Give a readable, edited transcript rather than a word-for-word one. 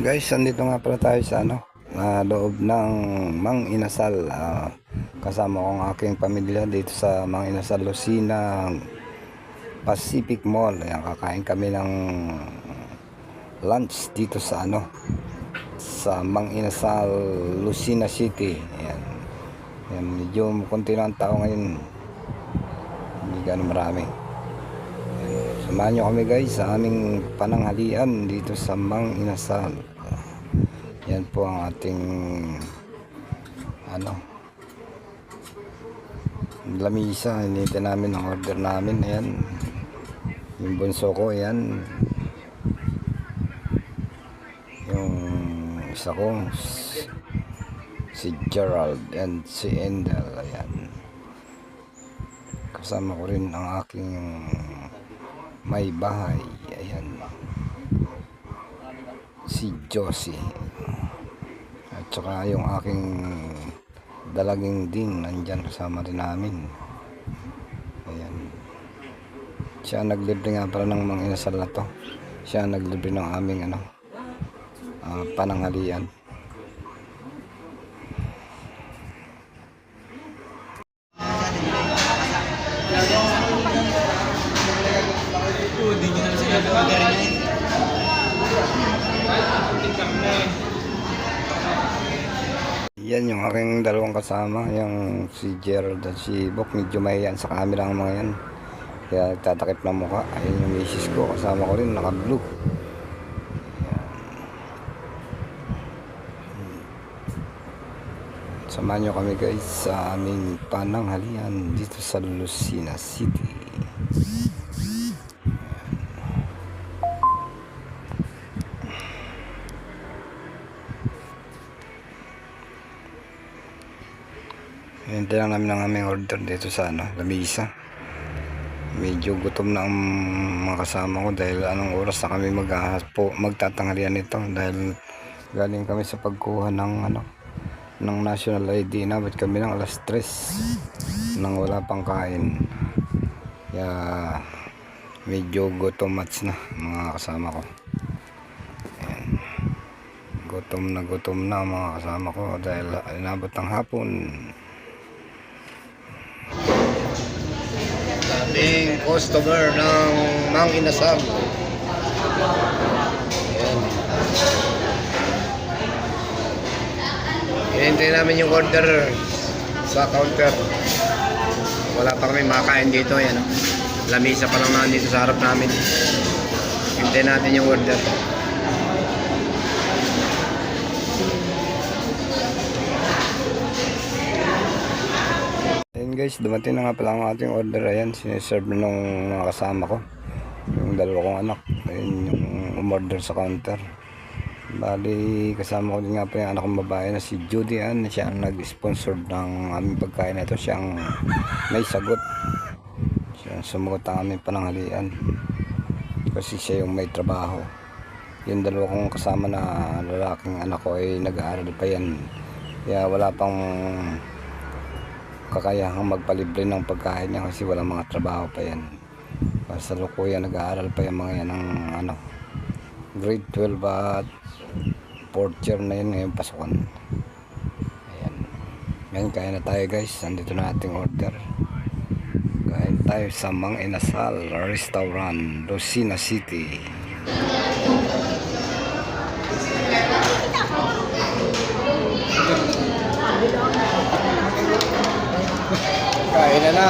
Guys, andito nga pala tayo sa loob ng Mang Inasal. Kasama ko ang aking pamilya dito sa Mang Inasal Lucena Pacific Mall. Ayan, kakain kami ng lunch dito sa sa Mang Inasal Lucena City. Ayan. Ayan, medyo konti lang ang tao ngayon, hindi gano'n marami. Samahan nyo kami guys sa aming pananghalian dito sa Mang Inasal. Yan po ang ating lamisa. Hinihintay namin ang order namin. Ayan, yung bunso ko, ayan, yung isa ko si Gerald and si Endel. Ayan, kasama ko rin ang aking may bahay. Ayan, si Josie, at saka yung aking dalaging din nandyan kasama rin namin. Ayan, siya naglibre nga pala ng Mang Inasal na to. Siya naglibre ng aming pananghalian. Yan yung aking dalawang kasama, yung si Gerald at si Bok. Medyo mahiyan sa camera ang mga yan, kaya tatakip ng mukha. Ayun yung misis ko, kasama ko rin, naka blue. Samahan nyo kami guys sa aming pananghalian dito sa Lucena City. Hintay lang namin ang aming order dito sa lamisa. Medyo gutom na ang mga kasama ko dahil anong oras na kami magtatanghalian nito, dahil galing kami sa pagkuha ng ng national ID. Inabot kami ng alas 3 nang wala pang kain, kaya medyo gutom mats na mga kasama ko. Ayan, gutom na mga kasama ko dahil inabot ng hapon. Daming customer ng Mang Inasal. Hinihintay namin yung order sa counter. Wala pa kami makain dito. Yan, lamisa pa lang nandito sa harap namin. Hintayin natin yung order. Ayan guys, dumating na nga pala ang ating order. Ayan, siniserve na nung mga kasama ko, yung dalawa kong anak. Ayan yung umorder sa counter. Bali, kasama ko din nga pa yung anak kong babae na si Judy Ann. Siya ang nag-sponsor ng aming pagkain na ito. Siya ang may sagot. Siya ang sumagot ang aming pananghalian, kasi siya yung may trabaho. Yung dalawa kong kasama na lalaking anak ko ay nag-aaral pa yan, kaya wala pang kakayahang magpalibre ng pagkain niya kasi walang mga trabaho pa yan. Sa lukuyan nag-aaral pa yung mga yan ng grade 12 at 4th year na yun ngayon pasukan. Ayan, ngayon kain na tayo guys. Andito na ating order. Kain tayo sa Mang Inasal Restaurant, Lucena City. Kain na na.